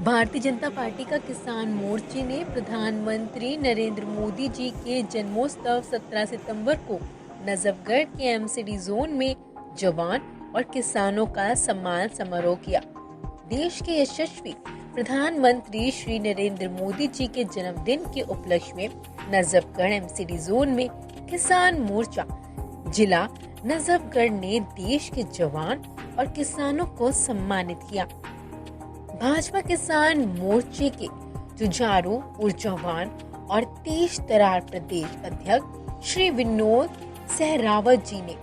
Bharatiya Janata party का किसान मोर्चे ने प्रधानमंत्री नरेंद्र मोदी जी के जन्मोत्सव 17 सितंबर को नजफगढ़ के एमसीडी जोन में जवान और किसानों का सम्मान समारोह किया। देश के यशस्वी प्रधानमंत्री श्री नरेंद्र मोदी जी के जन्मदिन के उपलक्ष्य में नजफगढ़ एमसीडी जोन में किसान मोर्चा जिला नजफगढ़ ने देश के जवान और किसानों को सम्मानित किया। भाजपा किसान मोर्चे के जुझारू ऊर्जावान और तेज तर्रार प्रदेश अध्यक्ष श्री विनोद सहरावत जी ने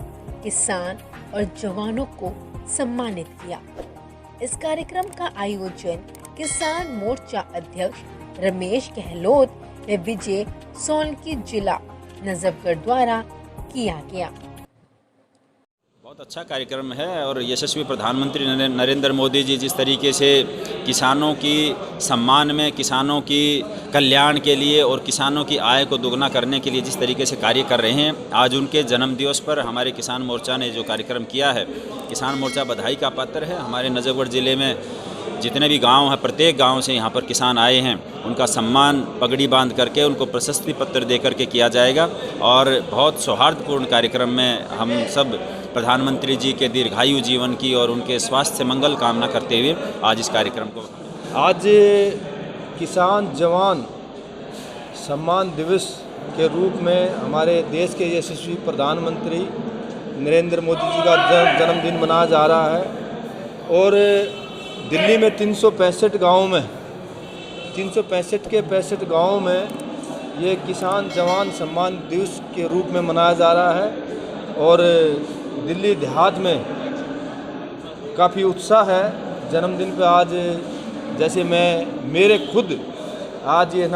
किसान और जवानों को सम्मानित किया। इस कार्यक्रम का आयोजन किसान मोर्चा अध्यक्ष रमेश गहलोत व विजय सोलंकी जिला नजफगढ़ द्वारा किया गया। बहुत अच्छा कार्यक्रम है और यशस्वी प्रधानमंत्री नरेंद्र मोदी जी जिस तरीके से किसानों की सम्मान में, किसानों की कल्याण के लिए और किसानों की आय को दोगुना करने के लिए जिस तरीके से कार्य कर रहे हैं, आज उनके जन्मदिवस पर हमारे किसान मोर्चा ने जो कार्यक्रम किया है, किसान मोर्चा बधाई का पात्र है। हमारे नजफगढ़ ज़िले में जितने भी गांव हैं, प्रत्येक गांव से यहाँ पर किसान आए हैं, उनका सम्मान पगड़ी बांध करके उनको प्रशस्ति पत्र दे करके किया जाएगा। और बहुत सौहार्दपूर्ण कार्यक्रम में हम सब प्रधानमंत्री जी के दीर्घायु जीवन की और उनके स्वास्थ्य मंगल कामना करते हुए आज इस कार्यक्रम को आज किसान जवान सम्मान दिवस के रूप में हमारे देश के यशस्वी प्रधानमंत्री नरेंद्र मोदी जी का जन्मदिन मनाया जा रहा है। और दिल्ली में 365 गाँव में 365 के 65 गाँव में ये किसान जवान सम्मान दिवस के रूप में मनाया जा रहा है। और दिल्ली देहात में काफ़ी उत्साह है जन्मदिन पे। आज जैसे मेरे खुद आज ये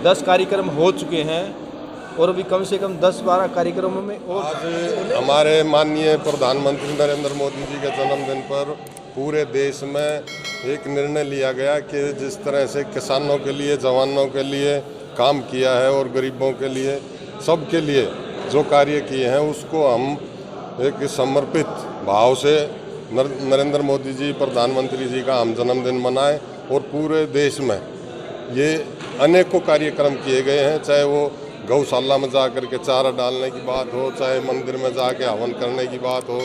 10 कार्यक्रम हो चुके हैं और अभी कम से कम 10-12 कार्यक्रमों में। और आज हमारे माननीय प्रधानमंत्री नरेंद्र मोदी जी के जन्मदिन पर पूरे देश में एक निर्णय लिया गया कि जिस तरह से किसानों के लिए, जवानों के लिए काम किया है और गरीबों के लिए, सबके लिए जो कार्य किए हैं, उसको हम एक समर्पित भाव से नरेंद्र मोदी जी प्रधानमंत्री जी का हम जन्मदिन मनाएं। और पूरे देश में ये अनेकों कार्यक्रम किए गए हैं, चाहे वो गौशाला में जा कर के चारा डालने की बात हो, चाहे मंदिर में जाके हवन करने की बात हो,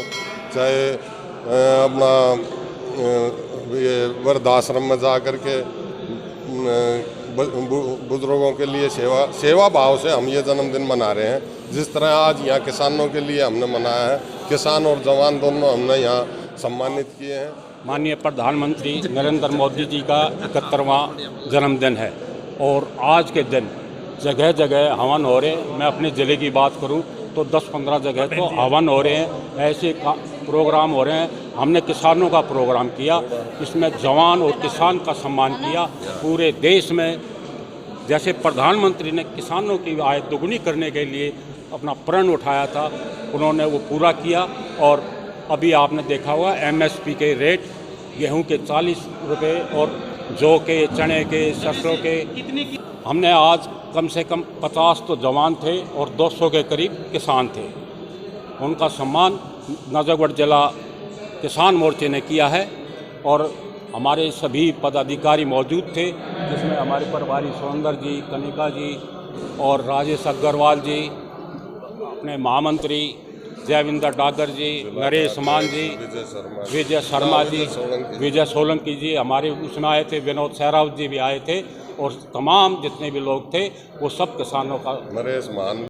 चाहे अपना ये वृद्धाश्रम में जा कर के बुजुर्गों के लिए सेवा भाव से हम ये जन्मदिन मना रहे हैं। जिस तरह आज यहाँ किसानों के लिए हमने मनाया है, किसान और जवान दोनों हमने यहाँ सम्मानित किए हैं। माननीय प्रधानमंत्री नरेंद्र मोदी जी का 71वां जन्मदिन है और आज के दिन जगह जगह हवन हो रहे हैं। मैं अपने ज़िले की बात करूं तो 10-15 जगह तो हवन हो रहे हैं, ऐसे प्रोग्राम हो रहे हैं। हमने किसानों का प्रोग्राम किया, इसमें जवान और किसान का सम्मान किया। पूरे देश में जैसे प्रधानमंत्री ने किसानों की आय दोगुनी करने के लिए अपना प्रण उठाया था, उन्होंने वो पूरा किया। और अभी आपने देखा होगा MSP के रेट गेहूं के 40 रुपये और जौ के, चने के, सरसों के। हमने आज कम से कम 50 तो जवान थे और 200 के करीब किसान थे, उनका सम्मान नजफगढ़ जिला किसान मोर्चे ने किया है। और हमारे सभी पदाधिकारी मौजूद थे, जिसमें हमारे प्रभारी सुरेंद्र जी, कनिका जी और राजेश अग्रवाल जी, अपने महामंत्री जयविंदर डागर जी, नरेश मान जी, विजय शर्मा जी, विजय सोलंकी जी हमारे उसमें आए थे, विनोद सहरावत जी भी आए थे। और तमाम जितने भी लोग थे वो सब किसानों का नरेश मान